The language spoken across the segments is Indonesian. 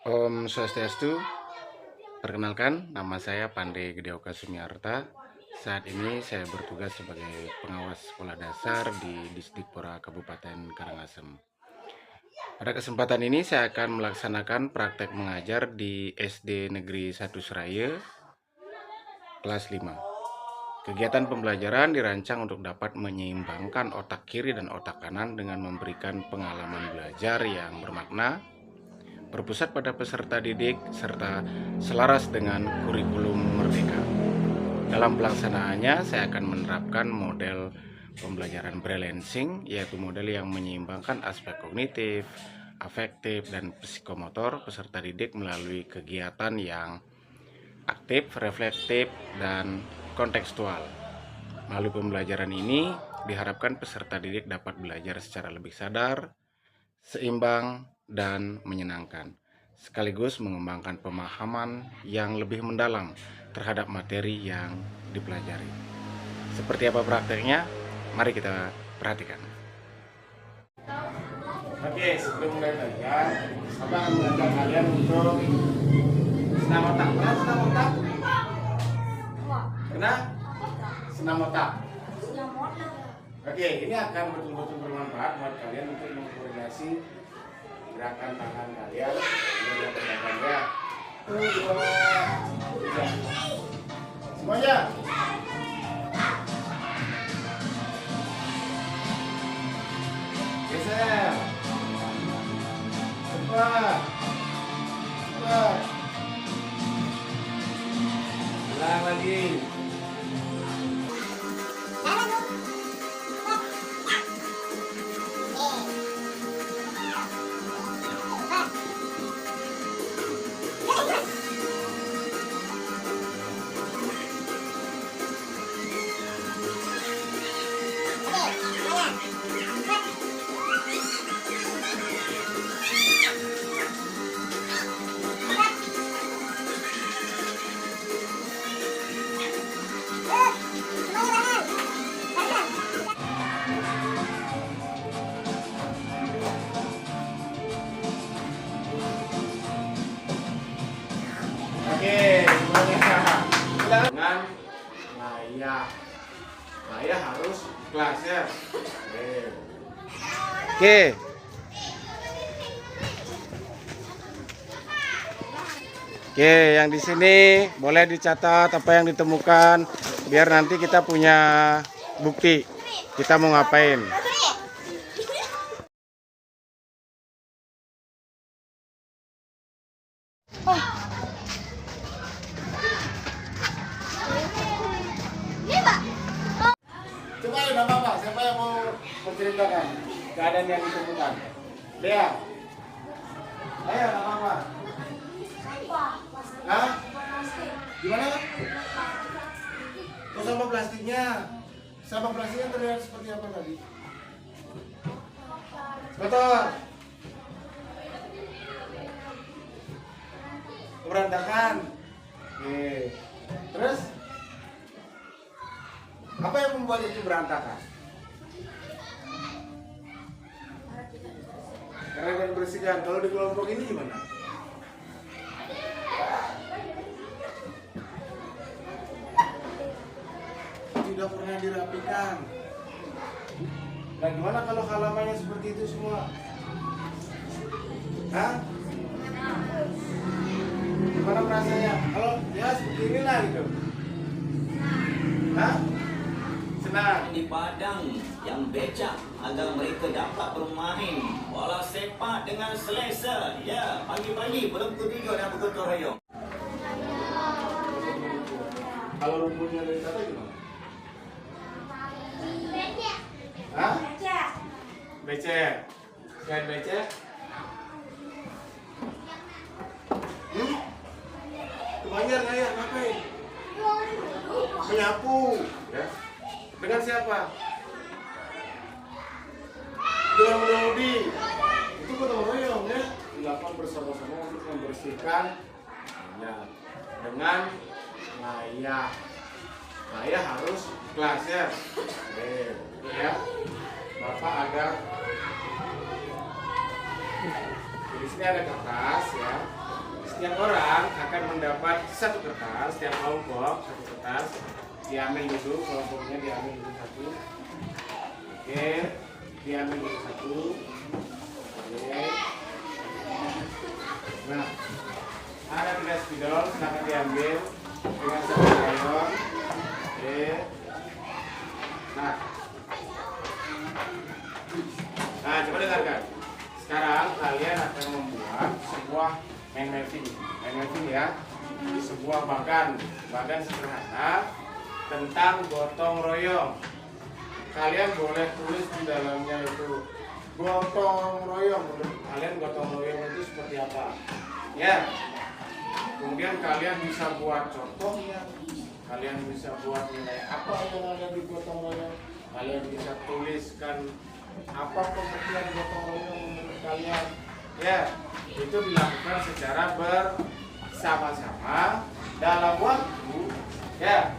Om Swastiastu, perkenalkan nama saya Pandey Gedeoka Sumiarta. Saat ini saya bertugas sebagai pengawas sekolah dasar di Disdikpora Kabupaten Karangasem. Pada kesempatan ini saya akan melaksanakan praktek mengajar di SD Negeri 1 Seraya, kelas 5. Kegiatan pembelajaran dirancang untuk dapat menyeimbangkan otak kiri dan otak kanan dengan memberikan pengalaman belajar yang bermakna, berpusat pada peserta didik, serta selaras dengan kurikulum Merdeka. Dalam pelaksanaannya, saya akan menerapkan model pembelajaran balancing, yaitu model yang menyeimbangkan aspek kognitif, afektif, dan psikomotor peserta didik melalui kegiatan yang aktif, reflektif, dan kontekstual. Melalui pembelajaran ini, diharapkan peserta didik dapat belajar secara lebih sadar, seimbang, dan menyenangkan, sekaligus mengembangkan pemahaman yang lebih mendalam terhadap materi yang dipelajari. Seperti apa prakteknya? Mari kita perhatikan. Oke, sebelum mulai belajar, Abang akan mengajak kalian untuk senam otak. Pernah senam otak? Pernah? Senam otak. Oke, ini akan betul-betul bermanfaat buat kalian untuk mengkoordinasi gerakan tangan kalian dengan berbagai. Semuanya. Geser. Cepat. Cepat. Ulang lagi. Oke, semuanya. Dengan layak. Layak harus ikhlas ya. Oke. Oke, yang di sini boleh dicatat apa yang ditemukan biar nanti kita punya bukti kita mau ngapain. Coba ya, nggak apa-apa. Siapa yang mau menceritakan keadaan yang ditemukan? Dea. Ayo, nggak apa-apa. Hah? Gimana? Oh, sampah plastiknya. Sampah plastiknya terlihat seperti apa tadi? Betul. Berantakan. Oke. Terus? Apa yang membuat itu berantakan? Karena tidak dibersihkan. Kalau di kelompok ini gimana? Tidak pernah dirapikan. Nah, gimana kalau halamannya seperti itu semua? Hah? Gimana rasanya? Kalau ya seperti inilah gitu. Hah? Senang. Di padang yang becak agar mereka dapat bermain bola sepak dengan selesa. Ya, pagi-pagi belum pukul 3 dan pukul royong. Kalau rumputnya dari kata gimana? Hah? Becek. Selain becek? Kebanyakan nggak ya? Ngapain? Menyapu. Ya. Dengan siapa? Dengan mengemudi. Itu gotong royong ya. Dilakukan bersama-sama untuk membersihkan. Ya. Dengan layak. Layak harus ikhlas ya. Ya. Bapak ada Di sini ada kertas ya. Setiap orang akan mendapat satu kertas, setiap kelompok satu kertas. Diambil dulu, kelompoknya diambil dulu satu. Oke, diambil dulu satu. Oke. Nah, ada 3 spidol, silakan diambil dengan satu crayon. Oke. Nah, coba dengarkan. Sekarang kalian akan membuat sebuah mind mapping ya, sebuah bagan sederhana tentang gotong royong. Kalian boleh tulis di dalamnya itu gotong royong. Menurut kalian gotong royong itu seperti apa? Ya. Kemudian kalian bisa buat contohnya. Kalian bisa buat nilai apa yang ada di gotong royong. Kalian bisa tuliskan apa pengertian gotong royong menurut kalian. Ya, itu dilakukan secara bersama-sama dalam waktu ya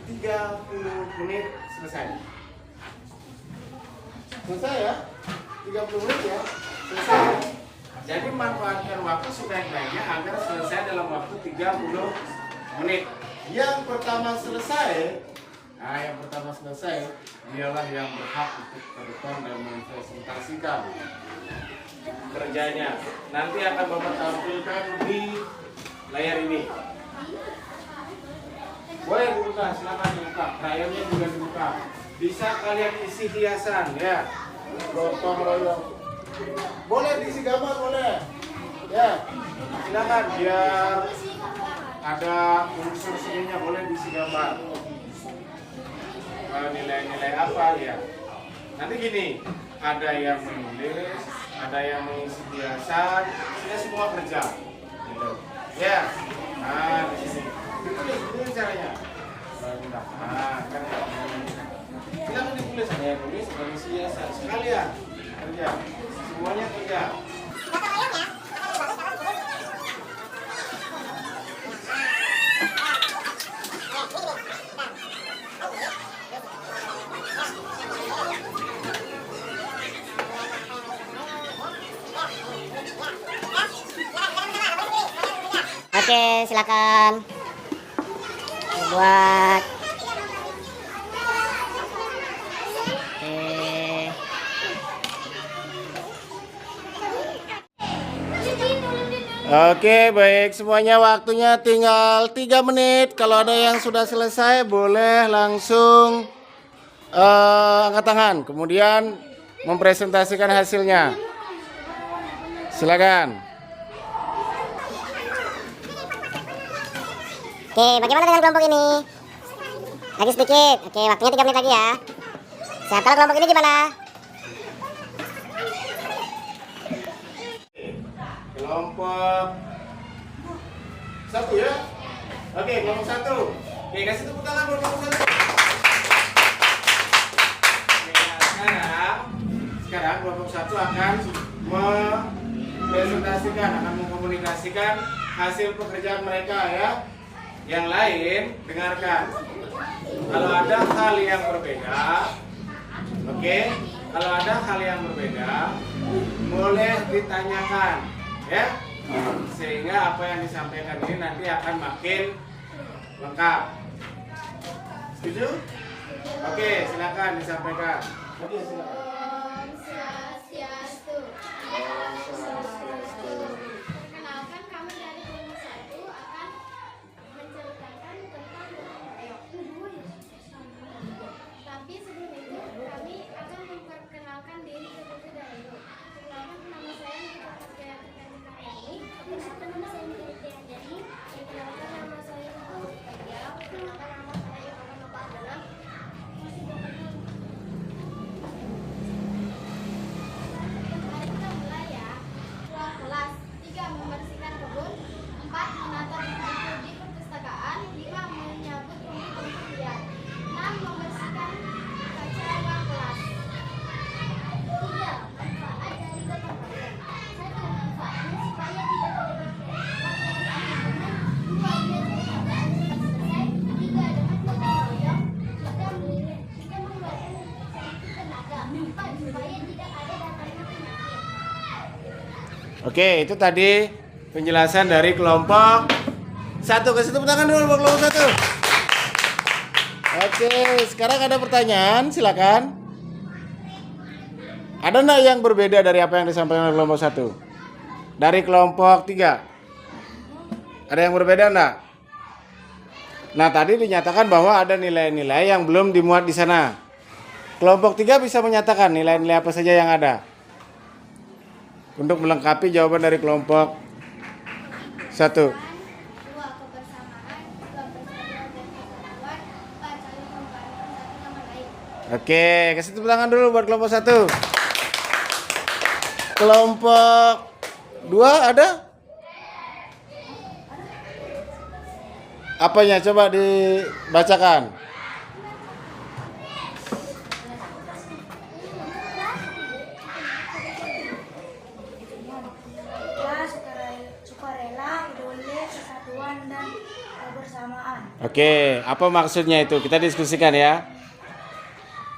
30 menit selesai. Selesai ya? 30 menit ya? Selesai. Jadi manfaatkan waktu sebaik-baiknya agar selesai dalam waktu 30 menit. Yang pertama selesai, dialah yang berhak untuk ke depan dan mempresentasikan kerjanya. Nanti akan Bapak tampilkan di layar ini. Boleh dibuka, silakan dibuka. Krayonnya juga dibuka. Bisa kalian isi hiasan ya. Gotong royong. Boleh diisi gambar, boleh. Ya. Silakan biar ada unsur seninya, boleh diisi gambar. Nilai-nilai apa ya? Nanti gini, ada yang menulis, ada yang mengisi hiasan, kita semua kerja. Gitu. Ya. Nah, di sini. Ditulis caranya. Nah, kan silakan ditulis, ada yang tulis, ada yang hiasan sekalian kerja. Semuanya kerja. Oke, silakan buat. Oke, baik semuanya, waktunya tinggal 3 menit. Kalau ada yang sudah selesai boleh langsung angkat tangan, kemudian mempresentasikan hasilnya. Silakan. Oke, bagaimana dengan kelompok ini? Lagi sedikit. Oke, waktunya 3 menit lagi ya. Siap, kalau kelompok ini gimana? Kelompok 1 ya. Oke, kelompok 1. Oke, kasih tepuk tangan buat kelompok 1. Oke, nah, sekarang kelompok 1 akan mempresentasikan, akan mengkomunikasikan hasil pekerjaan mereka ya. Yang lain dengarkan. Kalau ada hal yang berbeda, oke, kalau ada hal yang berbeda boleh ditanyakan ya, sehingga apa yang disampaikan ini nanti akan makin lengkap. Setuju? Oke, silakan disampaikan. Oke, silakan. Perkenalkan, kami dari kelompok 1 akan menceritakan tentang gotong royong. Tapi sebelum itu, kami akan memperkenalkan diri terlebih dahulu. Perkenalkan, nama saya Nita Fatia Kartini. Perkenalkan, nama saya Nita Jani. Perkenalkan, nama saya Nita Fatia. Perkenalkan, nama saya Yohanan Nova Adalah. Oke, itu tadi penjelasan dari kelompok 1. Kasih tepuk tangan dulu buat kelompok 1. Oke, sekarang ada pertanyaan, silakan. Ada enggak yang berbeda dari apa yang disampaikan oleh kelompok 1? Dari kelompok 3? Ada yang berbeda enggak? Nah, tadi dinyatakan bahwa ada nilai-nilai yang belum dimuat di sana. Kelompok 3 bisa menyatakan nilai-nilai apa saja yang ada untuk melengkapi jawaban dari kelompok 1. 2. Kebersamaan, 3. Persatuan dan kesatuan, 4. Saling membantu satu sama lain. Oke, kasih tepuk tangan dulu buat kelompok 1. Kelompok 2 ada? Apanya? Coba dibacakan. Ikhlas, sukarela, peduli, kesatuan, dan kebersamaan. Oke, apa maksudnya itu? Kita diskusikan ya.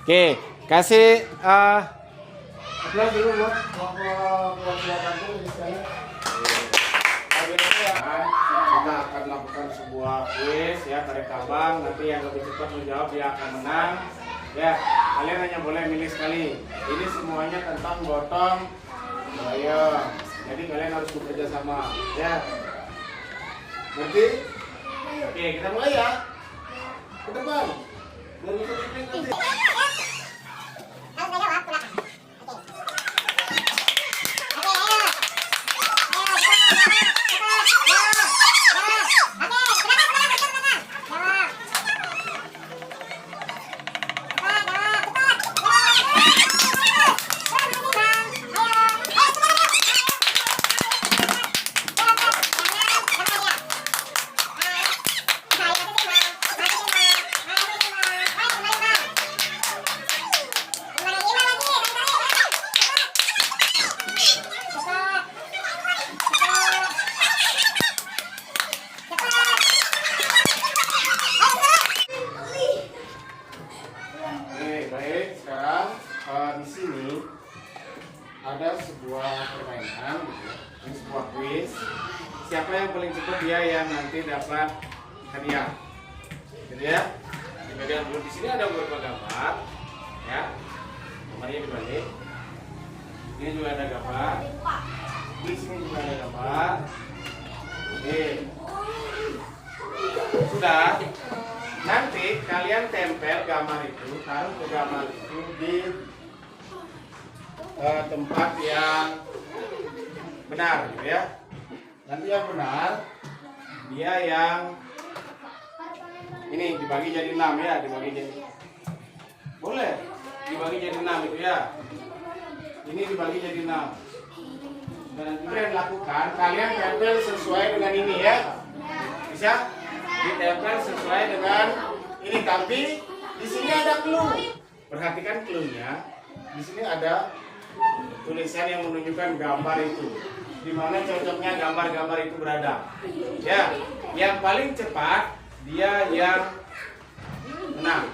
Oke, kasih aplaus dulu buat kelompok 1 di sana. Kita akan lakukan sebuah kuis ya, tarik tabang. Nanti yang lebih cepat menjawab dia akan menang. Ya, kalian hanya boleh milih sekali. Ini semuanya tentang gotong royong. Jadi kalian harus bekerja sama. Ya, ngerti? Oke, kita mulai ya. Ke depan. Biar bisa dipilih nanti. Baik. Sekarang di sini ada sebuah permainan, gitu ya. Ini sebuah kuis. Siapa yang paling cepat dia yang nanti dapat hadiah. Gitu ya. Di bagian dulu di sini ada beberapa gambar, ya. Gambarnya dibalik. Ini juga ada gambar. Di sini juga ada gambar. Oke. Sudah. Nanti kalian tempel gambar itu, taruh ke gambar itu di tempat yang benar, gitu ya. Nanti yang benar, dia yang ini dibagi jadi 6 ya, dibagi jadi boleh dibagi jadi 6 itu ya. Ini dibagi jadi 6. Dan nanti kalian lakukan, kalian tempel sesuai dengan ini ya, bisa? Ditempel sesuai dengan ini, tapi di sini ada clue. Perhatikan clue-nya. Di sini ada tulisan yang menunjukkan gambar itu, di mana cocoknya gambar-gambar itu berada. Ya, yang paling cepat dia yang menang.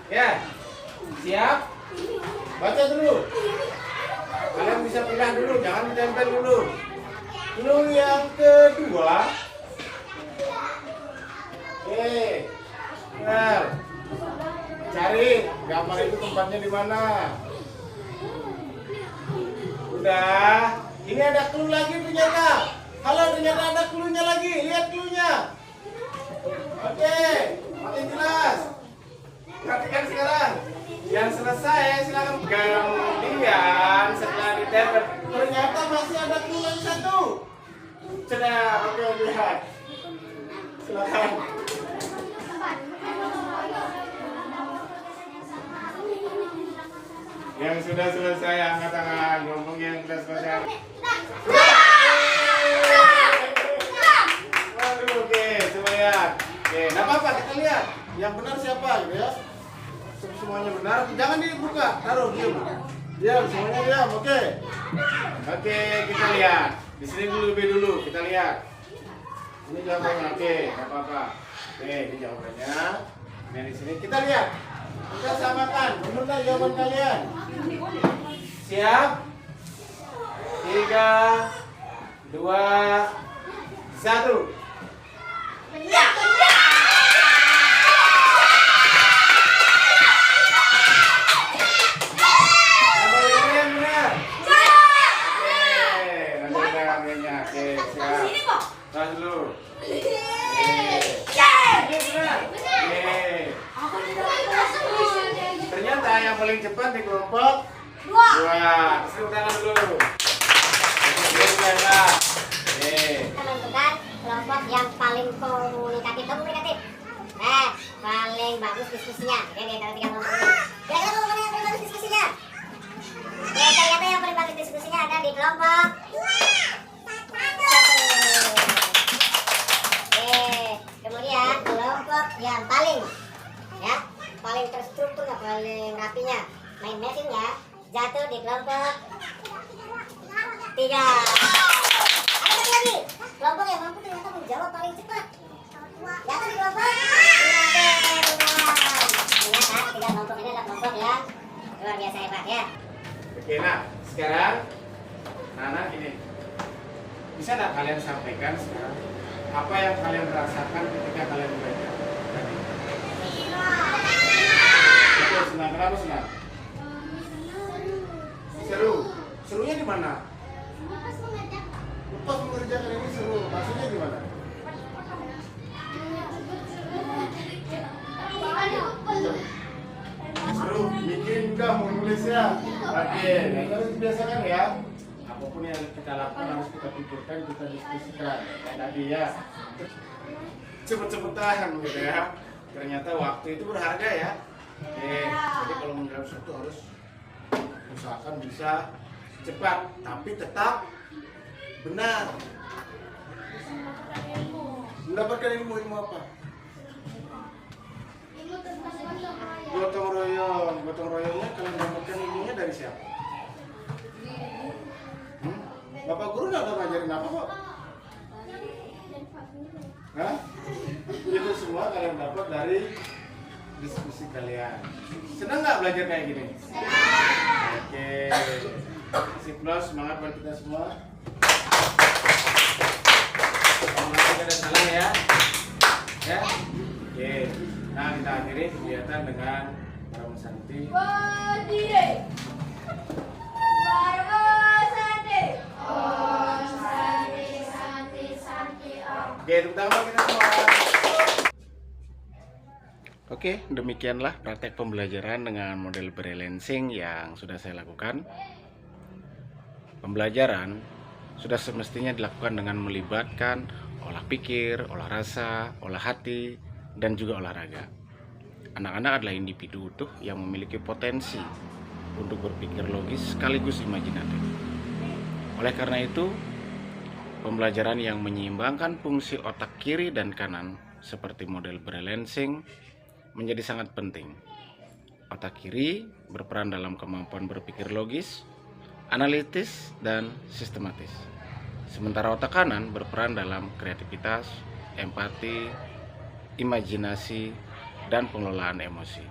Ya, siap? Baca dulu. Kalian bisa pindah dulu, jangan ditempel dulu. Clue yang kedua. Oke, benar. Cari gambar itu tempatnya di mana. Udah. Ini ada clue lagi ternyata. Halo, ternyata ada clue-nya lagi. Lihat clue-nya. Oke, makin jelas. Perhatikan sekarang. Yang selesai silakan. Kemudian setelah ditempel, ternyata masih ada clue lagi 1. Sudah, oke, lihat. Silakan. Yang sudah selesai angkat tangan. Kelompok yang sudah selesai. Waduh, oke, coba lihat. Oke, nggak apa-apa, kita lihat. Yang benar siapa gitu ya. Semuanya benar, jangan dibuka, taruh diam. Diam, semuanya diam, oke. Oke, kita lihat. Di sini lebih dulu, kita lihat. Ini jawabannya, oke, nggak apa-apa. Oke, ini jawabannya. Nah, di sini kita lihat. Kita samakan, benar nggak jawaban kalian? Siap? 3, 2, 1. Nomor yang benar. Oke, nanti kita ambilnya. Oke, siap. Tahan dulu. Ternyata yang paling cepat di kelompok 2. Tepuk tangan dulu. Kita menentukan kelompok yang paling komunikatif. Paling bagus diskusinya. Oke, kita tiga kelompok ini. Kira-kira kelompok mana yang paling bagus diskusinya? Ternyata yang paling bagus diskusinya ada di kelompok 1. Kemudian kelompok yang paling terstruktur, paling rapinya main mesinnya jatuh di kelompok 3. Ada satu lagi kelompok yang mampu ternyata menjawab paling cepat jatuh di kelompok 2. Ternyata 3 kelompok ini adalah kelompok yang luar biasa hebat ya. Oke, nah sekarang Nana gini, bisa nggak kalian sampaikan sekarang apa yang kalian rasakan ketika kalian belajar tadi? Betul, senang. Kenapa senang? Seru. Serunya di mana? Lepas mengerjakan ini seru. Maksudnya di mana? Seru, bikin juga mau nulis ya. Oke, nah itu harus dibiasakan ya. Apapun yang kita lakukan harus kita pikirkan, kita diskusikan. Kayak tadi ya, cepet-cepetan gitu ya. Ternyata waktu itu berharga ya. Oke, jadi kalau menjawab sesuatu harus usahakan bisa cepat, tapi tetap benar. Mendapatkan ilmu apa? Gotong royong. Gotong royongnya kalian dapatkan ilmunya dari siapa? Bapak guru nggak tahu ngajarin apa kok? Hah? Itu semua kalian dapat dari diskusi kalian. Senang nggak belajar kayak gini? Oke. Siplos, semangat buat kita semua. Semangat kita ada salah ya. Ya. Oke. Nah, kita akhiri kegiatan dengan Para Santi. Oke, tepuk tangan kita semua. Oke, demikianlah praktek pembelajaran dengan model balancing yang sudah saya lakukan. Pembelajaran sudah semestinya dilakukan dengan melibatkan olah pikir, olah rasa, olah hati, dan juga olahraga. Anak-anak adalah individu utuh yang memiliki potensi untuk berpikir logis sekaligus imajinatif. Oleh karena itu, pembelajaran yang menyeimbangkan fungsi otak kiri dan kanan seperti model balancing menjadi sangat penting. Otak kiri berperan dalam kemampuan berpikir logis, analitis, dan sistematis. Sementara otak kanan berperan dalam kreativitas, empati, imajinasi, dan pengelolaan emosi.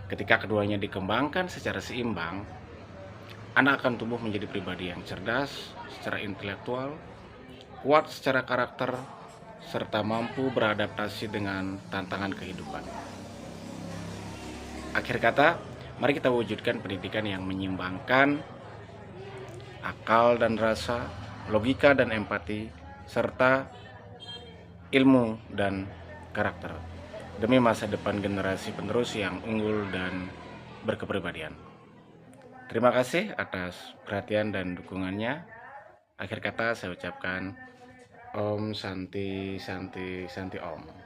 Ketika keduanya dikembangkan secara seimbang, anak akan tumbuh menjadi pribadi yang cerdas secara intelektual, kuat secara karakter, serta mampu beradaptasi dengan tantangan kehidupan. Akhir kata, mari kita wujudkan pendidikan yang menyeimbangkan akal dan rasa, logika dan empati, serta ilmu dan karakter, demi masa depan generasi penerus yang unggul dan berkepribadian. Terima kasih atas perhatian dan dukungannya. Akhir kata saya ucapkan Om Santi Santi Santi Om.